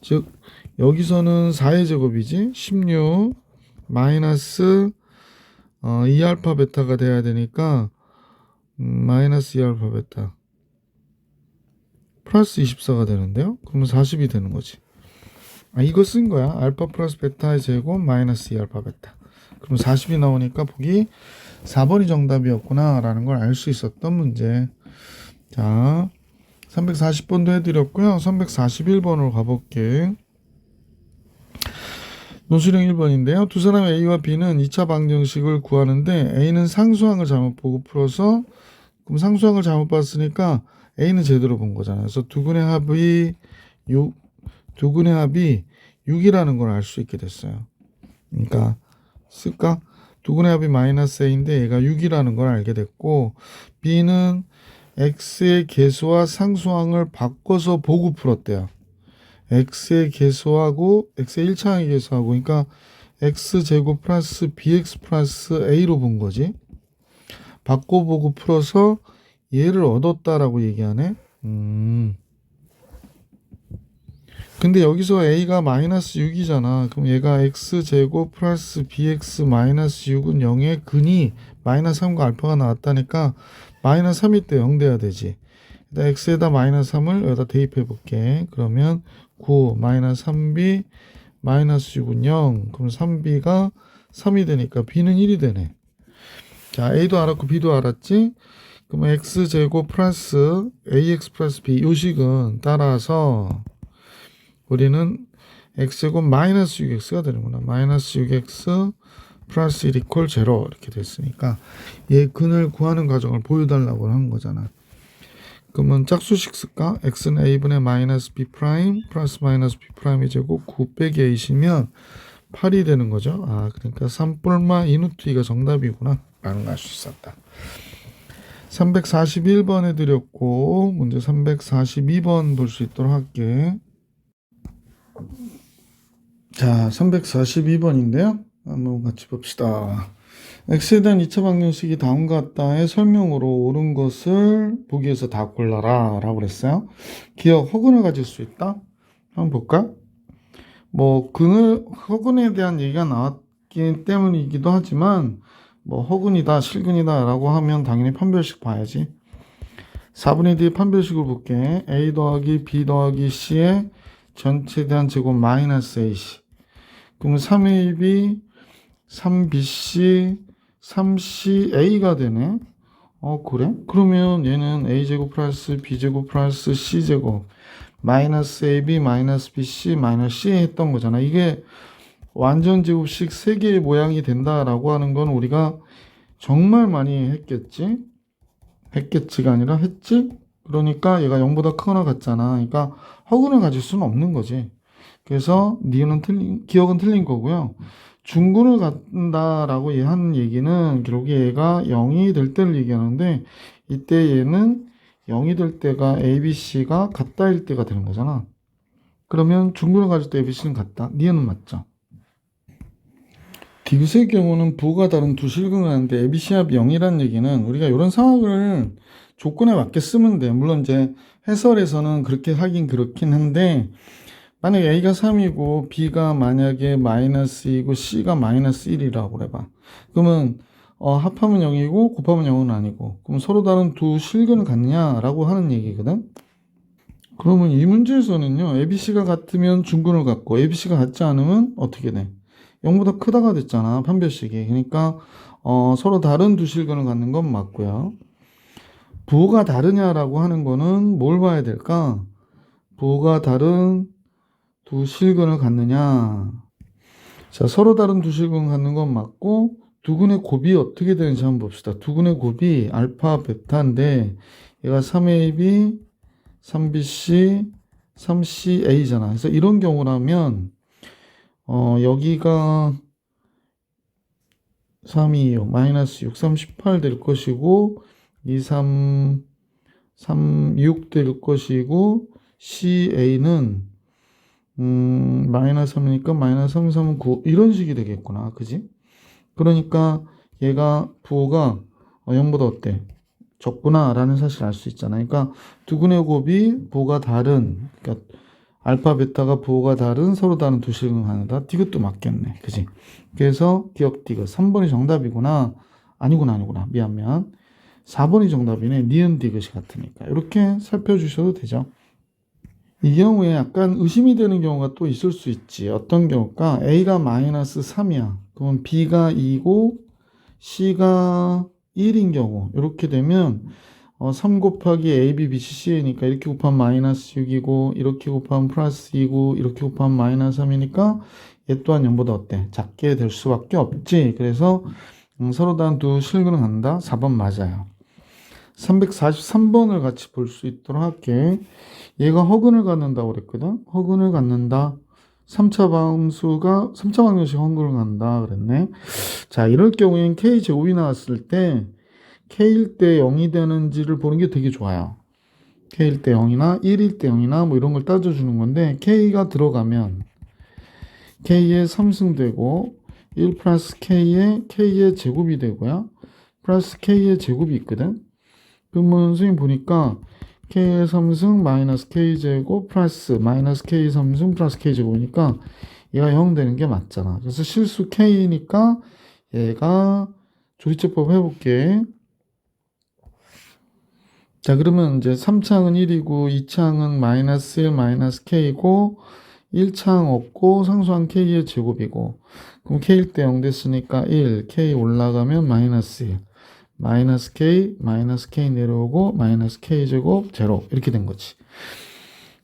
즉 여기서는 4의 제곱이지 16 마이너스 2알파 베타가 돼야 되니까 마이너스 2알파 베타 플러스 24가 되는데요. 그러면 40이 되는 거지. 이거 쓴 거야. 알파 플러스 베타의 제곱 마이너스 2알파 베타. 그럼 40이 나오니까 보기 4번이 정답이었구나 라는 걸 알 수 있었던 문제. 자, 340번도 해드렸고요. 341번으로 가볼게. 논술형 1번인데요. 두 사람 A와 B는 2차 방정식을 구하는데 A는 상수항을 잘못 보고 풀어서 그럼 상수항을 잘못 봤으니까 A는 제대로 본 거잖아요. 그래서 두 근의 합이 6이라는 걸 알 수 있게 됐어요. 그러니까 쓸까? 두 근의 합이 마이너스 A인데 얘가 6이라는 걸 알게 됐고 B는 X의 계수와 상수항을 바꿔서 보고 풀었대요. X의 계수하고 X의 1차항의 계수하고 그러니까 X제곱 플러스 BX 플러스 A로 본 거지. 바꿔보고 풀어서 얘를 얻었다라고 얘기하네. 근데 여기서 a가 마이너스 6이잖아. 그럼 얘가 x제곱 플러스 bx 마이너스 6은 0의 근이 마이너스 3과 알파가 나왔다니까 마이너스 3일 때 0 돼야 되지. 일단 x에다 마이너스 3을 여기다 대입해 볼게. 그러면 9 마이너스 3b 마이너스 6은 0. 그럼 3b가 3이 되니까 b는 1이 되네. 자, a도 알았고 b도 알았지? 그러면 x제곱 플러스 ax 플러스 b 요 식은 따라서 우리는 x제곱 마이너스 6x가 되는구나. 마이너스 6x 플러스 1 이퀄 0 이렇게 됐으니까 얘 근을 구하는 과정을 보여달라고 한 거잖아. 그러면 짝수식 쓸까? x는 a분의 마이너스 b 프라임 플러스 마이너스 b 프라임의 제곱 9 빼기 a시면 8이 되는 거죠. 아, 그러니까 3뿔마 이누트 2가 정답이구나 라는 걸 알 수 있었다. 341번 해드렸고 문제 342번 볼 수 있도록 할게. 자, 342번인데요. 한번 같이 봅시다. x에 대한 2차 방정식이 다음과 같다의 설명으로 옳은 것을 보기에서 다 골라라 라고 그랬어요. 기억 허근을 가질 수 있다. 한번 볼까? 뭐 허근에 대한 얘기가 나왔기 때문이기도 하지만 뭐 허근이다 실근이다 라고 하면 당연히 판별식 봐야지. 4분의 D 판별식을 볼게. a 더하기 b 더하기 c의 전체에 대한 제곱 마이너스 ac. 그러면 3ab 3bc 3ca가 되네. 그래? 그러면 얘는 a제곱 플러스 b제곱 플러스 c제곱 마이너스 ab 마이너스 bc 마이너스 c 했던 거잖아. 이게 완전 제곱식 3개의 모양이 된다라고 하는 건 우리가 정말 많이 했겠지가 아니라 했지? 그러니까 얘가 0보다 크거나 같잖아. 그러니까 허근을 가질 수는 없는 거지. 그래서 기억은 틀린 거고요. 중근을 갖는다라고 한 얘기는 결국 얘가 0이 될 때를 얘기하는데 이때 얘는 0이 될 때가 ABC가 같다일 때가 되는 거잖아. 그러면 중근을 가질 때 ABC는 같다. 니은은 맞죠. 디귿의 경우는 부호가 다른 두 실근을 하는데 ABC 합이 0이라는 얘기는 우리가 이런 상황을 조건에 맞게 쓰면 돼. 물론 이제 해설에서는 그렇게 하긴 그렇긴 한데 만약에 A가 3이고 B가 만약에 마이너스 2고 C가 마이너스 1이라고 그래봐. 그러면 합하면 0이고 곱하면 0은 아니고 그럼 서로 다른 두 실근을 갖느냐라고 하는 얘기거든. 그러면 이 문제에서는요. ABC가 같으면 중근을 갖고 ABC가 같지 않으면 어떻게 돼? 0보다 크다가 됐잖아. 판별식이. 그러니까 서로 다른 두 실근을 갖는 건 맞고요. 부호가 다르냐라고 하는 거는 뭘 봐야 될까? 부호가 다른 두 실근을 갖느냐. 자, 서로 다른 두 실근을 갖는 건 맞고 두근의 곱이 어떻게 되는지 한번 봅시다. 두근의 곱이 알파 베타인데 얘가 3ab 3bc 3ca잖아. 그래서 이런 경우라면 여기가 3, 2, 6, 마이너스 6, 3, 18 될 것이고 2, 3, 3, 6 될 것이고 CA는 마이너스 3이니까 마이너스 3, 3은 9 이런 식이 되겠구나. 그지? 그러니까 얘가 부호가 0보다 어때? 적구나 라는 사실을 알 수 있잖아. 그러니까 두근의 곱이 부호가 다른 그러니까 알파 베타가 부호가 다른 서로 다른 두 실근을 갖는다. 디귿도 맞겠네. 그지? 그래서 기억 디귿 3번이 정답이구나. 아니구나. 미안. 4번이 정답이네. 니은 디귿이 같으니까. 이렇게 살펴주셔도 되죠. 이 경우에 약간 의심이 되는 경우가 또 있을 수 있지. 어떤 경우가 A가 마이너스 3이야. 그러면 B가 2고 C가 1인 경우. 이렇게 되면 3 곱하기 A, B, B, C, C니까 이렇게 곱하면 마이너스 6이고 이렇게 곱하면 플러스 2고 이렇게 곱하면 마이너스 3이니까 얘 또한 0보다 어때? 작게 될 수밖에 없지. 그래서 서로 다른 두 실근을 갖는다. 4번 맞아요. 343번을 같이 볼 수 있도록 할게. 얘가 허근을 갖는다고 그랬거든. 허근을 갖는다. 3차 방정식 허근을 갖는다 그랬네. 자, 이럴 경우엔 K제곱이 나왔을 때 K일 때 0이 되는지를 보는 게 되게 좋아요. K일 때 0이나 1일 때 0이나 뭐 이런 걸 따져주는 건데 K가 들어가면 K의 3승되고 1 플러스 K의 제곱이 되고요. 플러스 K의 제곱이 있거든. 그러면 선생님 보니까 K의 3승 마이너스 K제곱 플러스 마이너스 K 3승 플러스 K제곱이니까 얘가 0 되는 게 맞잖아. 그래서 실수 K니까 얘가 조리제법 해볼게. 자, 그러면 이제 3창은 1이고 2창은 마이너스 1 마이너스 K고 1창 없고 상수한 K의 제곱이고, 그럼 K일 때 0 됐으니까 1, K 올라가면 마이너스 1, 마이너스 K 내려오고 마이너스 K제곱 제로 이렇게 된 거지.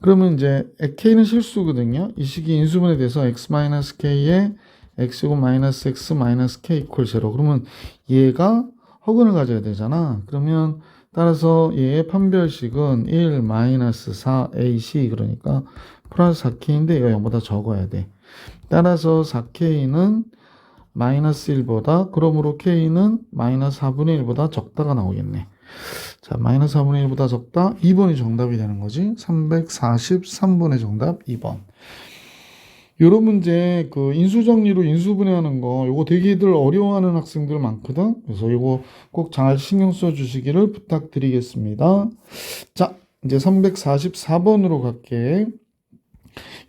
그러면 이제 K는 실수거든요. 이 식이 인수분해 돼서 X 마이너스 K에 X제곱 마이너스 X 마이너스 K 이퀄 제로. 그러면 얘가 허근을 가져야 되잖아. 그러면 따라서 얘의 판별식은 1 마이너스 4AC, 그러니까 플러스 4K인데 얘가 0보다 적어야 돼. 따라서 4K는 마이너스 1보다, 그러므로 K는 마이너스 4분의 1보다 적다가 나오겠네. 자, 마이너스 4분의 1보다 적다, 2번이 정답이 되는 거지. 343번의 정답 2번. 요런 문제, 그 인수정리로 인수분해하는 거, 요거 되게들 어려워하는 학생들 많거든. 그래서 요거 꼭 잘 신경 써 주시기를 부탁드리겠습니다. 자, 이제 344번으로 갈게.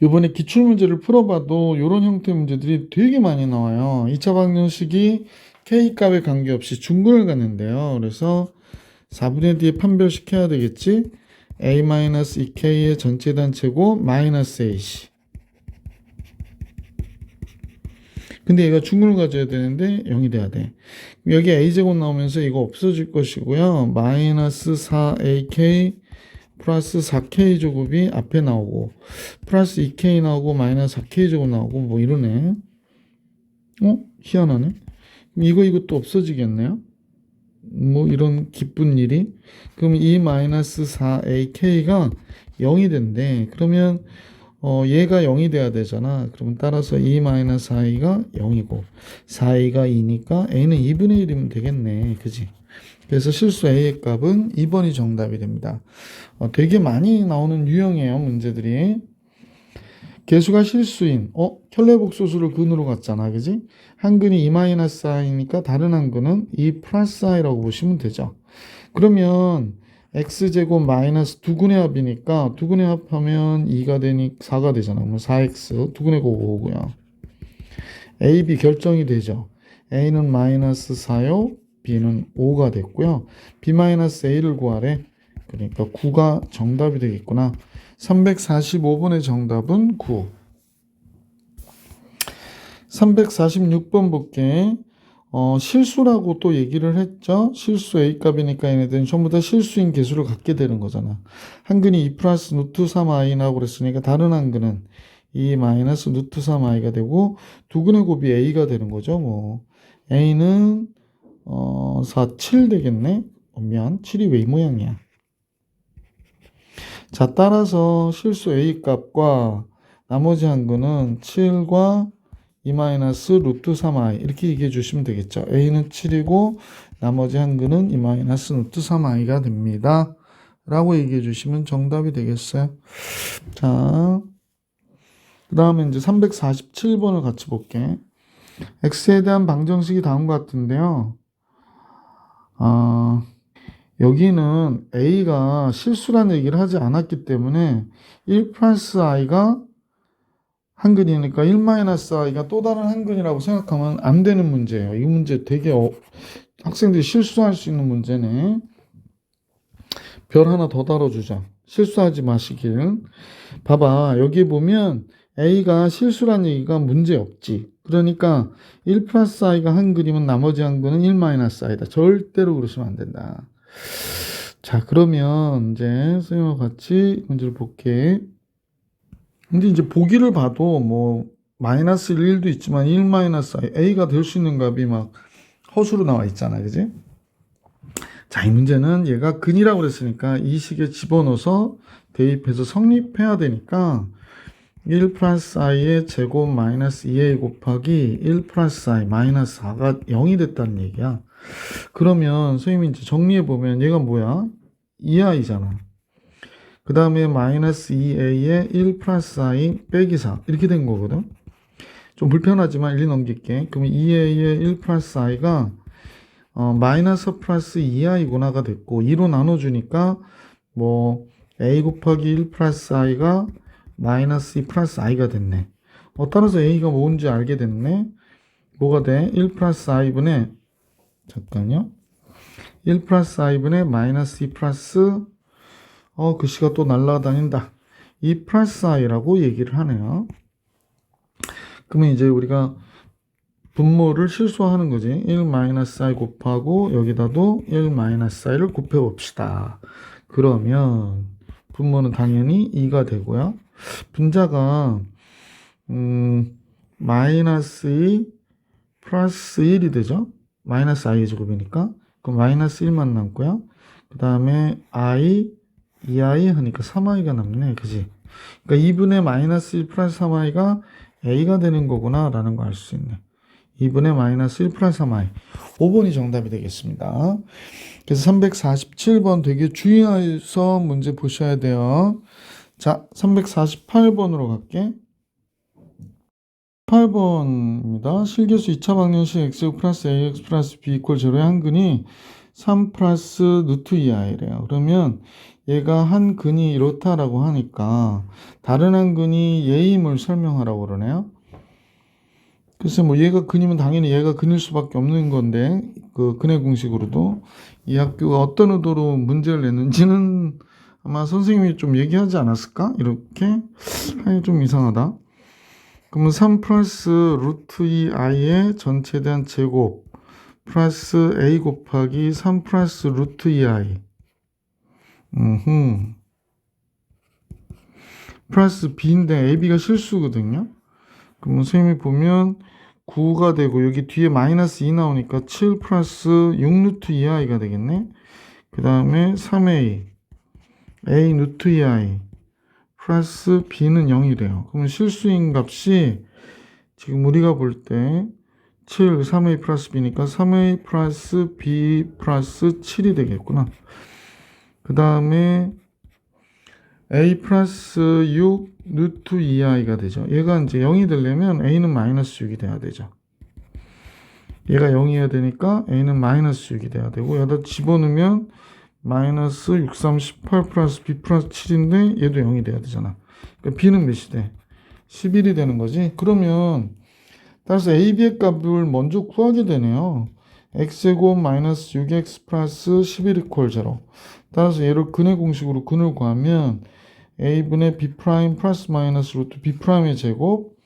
요번에 기출문제를 풀어봐도 요런 형태의 문제들이 되게 많이 나와요. 2차 방정식이 K값에 관계없이 중근을 갖는데요. 그래서 4분의 D에 판별시켜야 되겠지. A-2K의 전체 단체고 마이너스 AC. 근데 얘가 중근을 가져야 되는데 0이 돼야 돼. 여기 A제곱 나오면서 이거 없어질 것이고요. 마이너스 4AK 플러스 4K 제곱이 앞에 나오고, 플러스 2K 나오고, 마이너스 4K 제곱 나오고, 뭐 이러네. 희한하네. 이것도 없어지겠네요. 뭐 이런 기쁜 일이. 그럼 이 마이너스 4AK가 0이 된대. 그러면 얘가 0이 돼야 되잖아. 그럼 따라서 2 마이너스 4A가 0이고 4A가 2니까 A는 2분의 1이면 되겠네. 그지? 그래서 실수 A의 값은 2번이 정답이 됩니다. 되게 많이 나오는 유형이에요, 문제들이. 개수가 실수인, 켤레복소수를 근으로 갔잖아, 그지? 한 근이 2-i니까 다른 한 근은 2 플러스 i라고 보시면 되죠. 그러면 x제곱 마이너스 두 근의 합이니까 두 근의 합하면 2가 되니 4가 되잖아. 그러면 4x 두 근의 곱 5고요. a, b 결정이 되죠. a는 마이너스 4요, b는 5가 됐고요. b 마이너스 a를 구하래. 그러니까 9가 정답이 되겠구나. 345번의 정답은 9. 346번 볼게. 실수라고 또 얘기를 했죠. 실수 A값이니까 얘네들은 전부 다 실수인 개수를 갖게 되는 거잖아. 한 근이 2 플러스 루트 3i 나오고 그랬으니까 다른 한 근은 2 마이너스 루트 3i가 되고 두 근의 곱이 A가 되는 거죠. 뭐 A는 4, 7 되겠네. 미안, 7이 왜 이 모양이야. 자, 따라서 실수 A 값과 나머지 한 근은 7과 2 마이너스 루트 3i 이렇게 얘기해 주시면 되겠죠. A는 7이고 나머지 한 근은 2 마이너스 루트 3i가 됩니다. 라고 얘기해 주시면 정답이 되겠어요. 자, 그 다음에 이제 347번을 같이 볼게. x에 대한 방정식이 다음과 같은데요. 여기는 a가 실수라는 얘기를 하지 않았기 때문에 1 플러스 i가 한근이니까 1 마이너스 i가 또 다른 한근이라고 생각하면 안 되는 문제예요. 이 문제 되게 학생들이 실수할 수 있는 문제네. 별 하나 더 달아주자. 실수하지 마시길. 봐봐, 여기 보면 a가 실수란 얘기가 문제 없지. 그러니까 1 플러스 i가 한근이면 나머지 한근은 1 마이너스 i다. 절대로 그러시면 안 된다. 자, 그러면 이제 선생님과 같이 문제를 볼게. 근데 이제 보기를 봐도 뭐 마이너스 1도 있지만 1 마이너스 i, a가 될 수 있는 값이 막 허수로 나와 있잖아, 그지? 자, 이 문제는 얘가 근이라고 그랬으니까 이 식에 집어넣어서 대입해서 성립해야 되니까 1 플러스 i의 제곱 마이너스 2a 곱하기 1 플러스 i 마이너스 4가 0이 됐다는 얘기야. 그러면 선생님이 이제 정리해보면 얘가 뭐야? 2i잖아. 그 다음에 마이너스 2a에 1 플러스 i 빼기 4 이렇게 된 거거든. 좀 불편하지만 1 넘길게. 그러면 2a에 1 플러스 i가 마이너스 플러스 2i구나가 됐고 2로 나눠주니까 뭐 a 곱하기 1 플러스 i가 마이너스 2 플러스 i가 됐네. 따라서 a가 뭔지 알게 됐네. 뭐가 돼? 1 플러스 i분의 잠깐요. 1 플러스 i분의 마이너스 2 플러스 글씨가 또 날아다닌다. 2 플러스 i라고 얘기를 하네요. 그러면 이제 우리가 분모를 실수하는 거지. 1 마이너스 i 곱하고 여기다도 1 마이너스 i를 곱해 봅시다. 그러면 분모는 당연히 2가 되고요. 분자가 마이너스 2 플러스 1이 되죠. 마이너스 i의 제곱이니까. 그럼 마이너스 1만 남고요. 그 다음에 i, 2i 하니까 3i가 남네. 그지? 그러니까 2분의 마이너스 1 플러스 3i가 a가 되는 거구나 라는 거 알 수 있네. 2분의 마이너스 1 플러스 3i. 5번이 정답이 되겠습니다. 그래서 347번 되게 주의해서 문제 보셔야 돼요. 자, 348번으로 갈게. 8번입니다. 실계수 2차 방정식 x 플러스 ax 플러스 b 이퀄 0의 한 근이 3 플러스 루트 2i래요. 그러면 얘가 한 근이 이렇다라고 하니까 다른 한 근이 얘임을 설명하라고 그러네요. 글쎄 뭐 얘가 근이면 당연히 얘가 근일 수밖에 없는 건데 그 근의 공식으로도 이 학교가 어떤 의도로 문제를 냈는지는 아마 선생님이 좀 얘기하지 않았을까? 이렇게 하니 좀 이상하다. 그러면 3 플러스 루트 2i의 전체에 대한 제곱 플러스 a 곱하기 3 플러스 루트 2i 플러스 b인데 ab가 실수거든요. 그러면 선생님이 보면 9가 되고 여기 뒤에 마이너스 2 나오니까 7 플러스 6 루트 2i가 되겠네. 그 다음에 3a a 루트 2i 플러스 b는 0이래요. 그러면 실수인 값이 지금 우리가 볼 때 7, 3a 플러스 b니까 3a 플러스 b 플러스 7이 되겠구나. 그 다음에 a 플러스 6 루트 2i가 되죠. 얘가 이제 0이 되려면 a는 마이너스 6이 돼야 되죠. 얘가 0이어야 되니까 a는 마이너스 6이 돼야 되고 여기다 집어넣으면 마이너스 6, 3, 18 플러스 b 플러스 7인데 얘도 0이 돼야 되잖아. 그러니까 b는 몇이 돼? 11이 되는 거지. 그러면 따라서 a, b의 값을 먼저 구하게 되네요. x제곱 마이너스 6x 플러스 11 이퀄 0. 따라서 얘를 근의 공식으로 근을 구하면 a분의 b 프라임 플러스 마이너스 루트 b 프라임의 제곱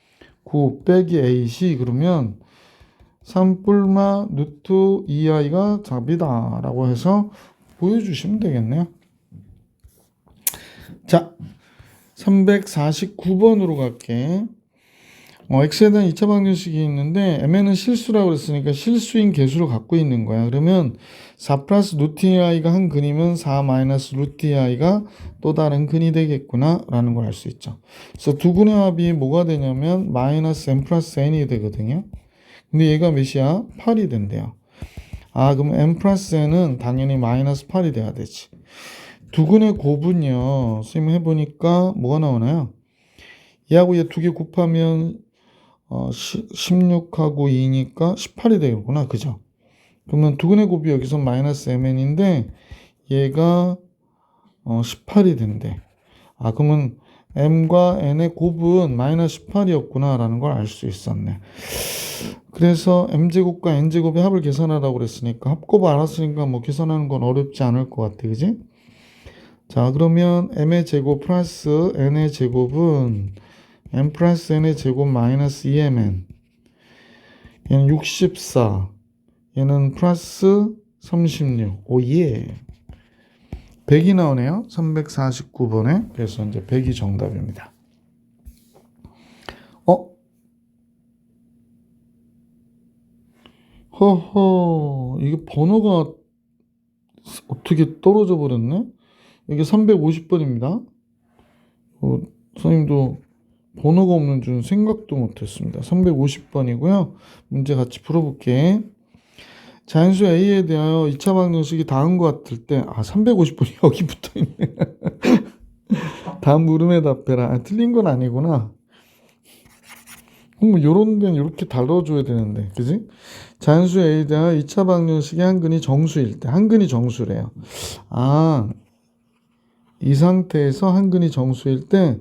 9 빼기 ac 그러면 3 뿔마 루트 2i가 답이다 라고 해서 보여주시면 되겠네요. 자, 349번으로 갈게. x에 대한 2차 방정식이 있는데 mn은 실수라고 그랬으니까 실수인 개수를 갖고 있는 거야. 그러면 4 플러스 루트 2i가 한 근이면 4 마이너스 루트 2i가 또 다른 근이 되겠구나 라는 걸 알 수 있죠. 그래서 두 근의 합이 뭐가 되냐면 마이너스 n 플러스 n이 되거든요. 근데 얘가 몇이야? 8이 된대요. 그럼 n 플러스 n은 당연히 마이너스 8이 돼야 되지. 두 근의 곱은요. 선생님 해보니까 뭐가 나오나요? 얘하고 얘 두 개 곱하면 16하고 2니까 18이 되겠구나. 그죠? 그러면 두 근의 곱이 여기서 마이너스 mn인데 얘가 18이 된대. 그러면 m과 n의 곱은 마이너스 18이었구나 라는 걸 알 수 있었네. 그래서 m제곱과 n제곱의 합을 계산하라고 그랬으니까 합곱 알았으니까 뭐 계산하는 건 어렵지 않을 것 같아. 그지? 자, 그러면 m의 제곱 플러스 n의 제곱은 m 플러스 n의 제곱 마이너스 2mn. 얘는 64. 얘는 플러스 36. 오예. 100이 나오네요. 349번에. 그래서 이제 100이 정답입니다. 허허. 이게 번호가 어떻게 떨어져 버렸네? 이게 350번입니다. 선생님도 번호가 없는 줄은 생각도 못했습니다. 350번이고요. 문제 같이 풀어볼게. 자연수 A에 대하여 2차 방정식이 다음과 같을 때 350번이 여기 붙어있네. 다음 물음에 답해라. 틀린 건 아니구나. 뭐 요런 데는 이렇게 다뤄줘야 되는데 그지? 자연수 A에 대하여 2차 방정식의 한 근이 정수일 때 한 근이 정수래요. 이 상태에서 한근이 정수일 때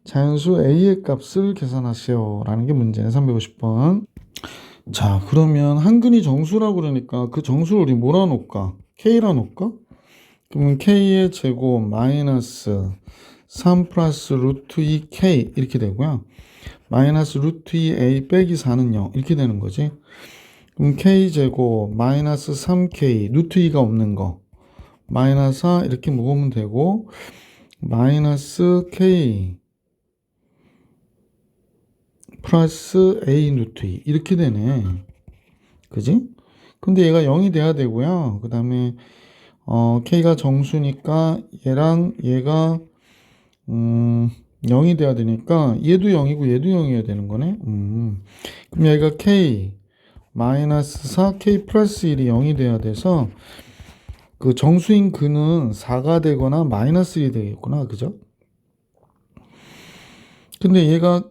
자연수 a의 값을 계산하시오 라는 게 문제네. 350번. 자, 그러면 한근이 정수라고 그러니까 그 정수를 우리 뭐라 놓을까? k라 놓을까? 그러면 k의 제곱 마이너스 3 플러스 루트 2k 이렇게 되고요. 마이너스 루트 2a 빼기 4는 0 이렇게 되는 거지. 그럼 k제곱 마이너스 3k 루트 2가 없는 거 마이너스 4 이렇게 묶으면 되고 마이너스 k 플러스 a 루트 2 이렇게 되네. 그지? 근데 얘가 0이 돼야 되고요. 그 다음에 k가 정수니까 얘랑 얘가 0이 돼야 되니까 얘도 0이고 얘도 0이어야 되는 거네. 그럼 여기가 k 마이너스 4 k 플러스 1이 0이 돼야 돼서 그 정수인 근은 4가 되거나 마이너스 1이 되겠구나. 그죠? 근데 얘가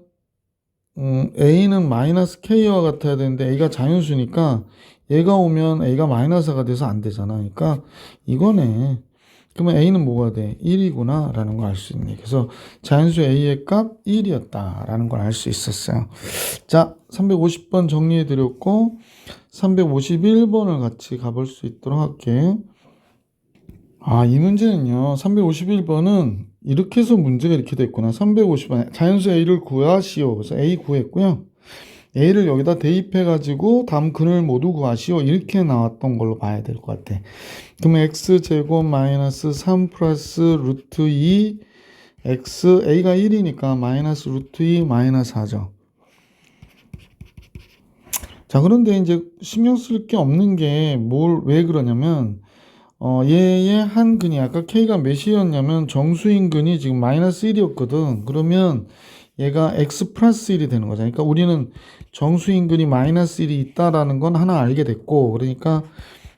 a는 마이너스 k와 같아야 되는데 a가 자연수니까 얘가 오면 a가 마이너스가 돼서 안 되잖아. 그러니까 이거네. 그러면 a는 뭐가 돼? 1이구나 라는 걸 알 수 있네. 그래서 자연수 a의 값 1이었다 라는 걸 알 수 있었어요. 자, 350번 정리해 드렸고 351번을 같이 가볼 수 있도록 할게. 이 문제는요. 351번은 이렇게 해서 문제가 이렇게 됐구나. 350번 자연수 a를 구하시오. 그래서 a 구했고요. a를 여기다 대입해 가지고 다음 근을 모두 구하시오. 이렇게 나왔던 걸로 봐야 될 것 같아. 그러면 x제곱 마이너스 3 플러스 루트 2 x a가 1이니까 마이너스 루트 2 마이너스 4죠. 자, 그런데 이제 신경 쓸 게 없는 게 왜 그러냐면 얘의 한 근이 아까 k가 몇이었냐면 정수인 근이 지금 마이너스 1이었거든. 그러면 얘가 x 플러스 1이 되는 거잖아. 그러니까 우리는 정수인 근이 마이너스 1이 있다라는 건 하나 알게 됐고, 그러니까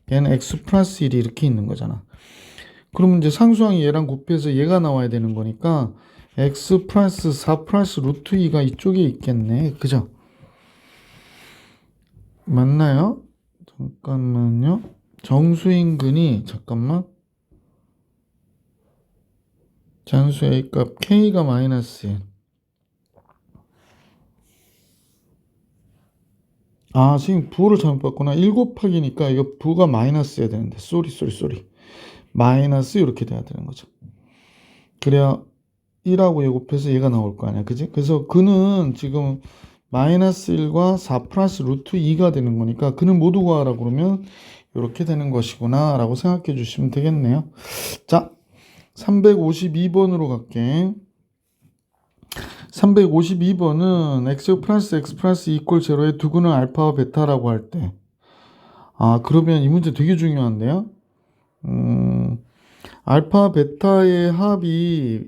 얘는 x 플러스 1이 이렇게 있는 거잖아. 그러면 이제 상수항이 얘랑 곱해서 얘가 나와야 되는 거니까 x 플러스 4 플러스 루트 2가 이쪽에 있겠네. 그죠? 맞나요? 잠깐만요. 정수인 근이 잠깐만 잔수 a 값 k가 마이너스 1. 지금 부호를 잘못 봤구나. 1 곱하기니까 이거 부가 마이너스여야 되는데 쏘리 마이너스 이렇게 돼야 되는 거죠. 그래야 1하고 얘 곱해서 얘가 나올 거 아니야. 그지? 그래서 근은 지금 마이너스 1과 4 플러스 루트 2가 되는 거니까 근을 모두 구하라 그러면 이렇게 되는 것이구나 라고 생각해 주시면 되겠네요. 자, 352번으로 갈게. 352번은 x 플러스 x 플러스 2 이퀄 제로의 두 근을 알파와 베타라고 할 때 그러면 이 문제 되게 중요한데요. 알파 베타의 합이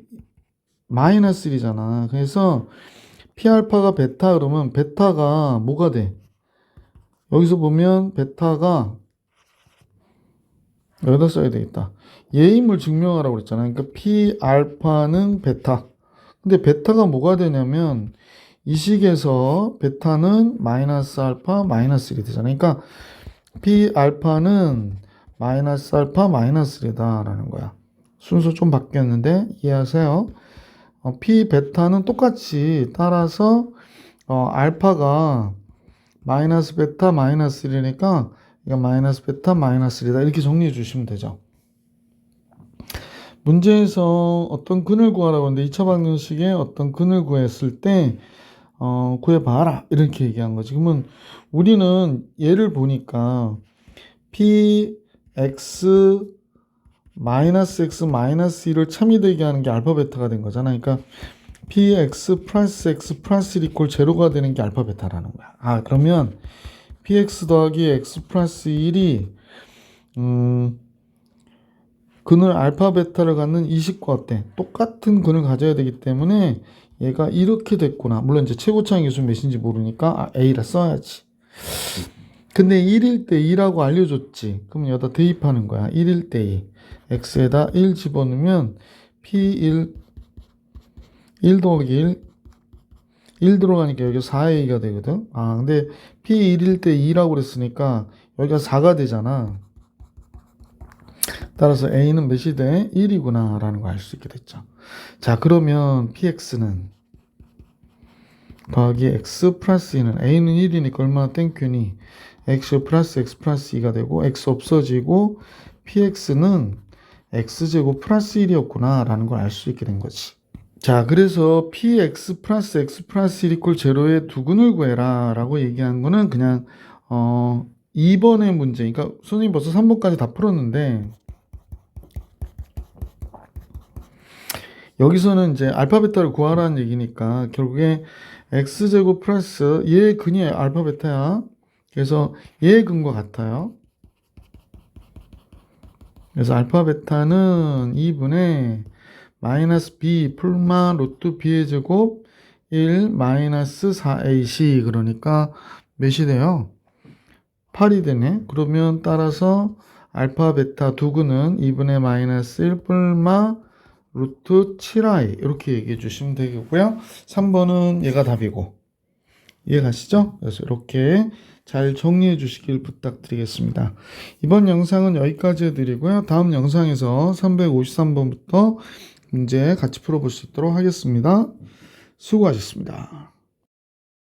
마이너스 1이잖아. 그래서 P알파가 베타 그러면 베타가 뭐가 돼? 여기서 보면 베타가 여기다 써야 되겠다. 예임을 증명하라고 그랬잖아. 그러니까 P알파는 베타. 근데 베타가 뭐가 되냐면 이 식에서 베타는 마이너스 알파 마이너스 1이 되잖아. 그러니까 P알파는 마이너스 알파 마이너스 1이다 라는 거야. 순서 좀 바뀌었는데 이해하세요? P 베타는 똑같이 따라서 알파가 마이너스 베타 마이너스 1이니까 이거 마이너스 베타 마이너스 1이다 이렇게 정리해 주시면 되죠. 문제에서 어떤 근을 구하라고 하는데 2차 방정식에 어떤 근을 구했을 때 구해봐라 이렇게 얘기한 거지. 그러면 우리는 얘를 보니까 px 마이너스 x 마이너스 1을 참이되게 하는 게 알파 베타가 된 거잖아. 그러니까 px 플러스 x 플러스 1 이퀄 제로가 되는 게 알파 베타라는 거야. 그러면 px 더하기 x 플러스 1이 근을 알파 베타를 갖는 이 식과 어때? 똑같은 근을 가져야 되기 때문에 얘가 이렇게 됐구나. 물론 이제 최고차항 계수 몇인지 모르니까 a라 써야지. 근데 1일 때 2라고 알려줬지. 그럼 여기다 대입하는 거야. 1일 때 2. x에다 1 집어넣으면 p1 1 더하기 1 들어가니까 여기 4a가 되거든. 근데 p1일 때 2라고 그랬으니까 여기가 4가 되잖아. 따라서 a는 몇이 돼? 1이구나 라는 걸 알 수 있게 됐죠. 자, 그러면 px는 더하기 x 플러스 2는 a는 1이니까 얼마나 땡큐니? x 플러스 x 플러스 2가 되고 x 없어지고 px는 x제곱 플러스 1이었구나 라는 걸 알 수 있게 된 거지. 자, 그래서 px 플러스 x 플러스 1 이퀄 제로의 두근을 구해라 라고 얘기한 거는 그냥 2번의 문제, 그러니까 선생님 벌써 3번까지 다 풀었는데 여기서는 이제 알파 베타를 구하라는 얘기니까 결국에 x제곱 플러스 얘의 근이 알파 베타야. 그래서 얘의 근과 같아요. 그래서 알파 베타는 2분의 마이너스 b 풀마 루트 b의 제곱 1 마이너스 4ac 그러니까 몇이 돼요? 8이 되네. 그러면 따라서 알파 베타 두근은 2분의 마이너스 1 풀마 루트 7i 이렇게 얘기해 주시면 되겠고요. 3번은 얘가 답이고 이해가시죠? 그래서 이렇게 잘 정리해 주시길 부탁드리겠습니다. 이번 영상은 여기까지 해드리고요. 다음 영상에서 353번부터 문제 같이 풀어볼 수 있도록 하겠습니다. 수고하셨습니다.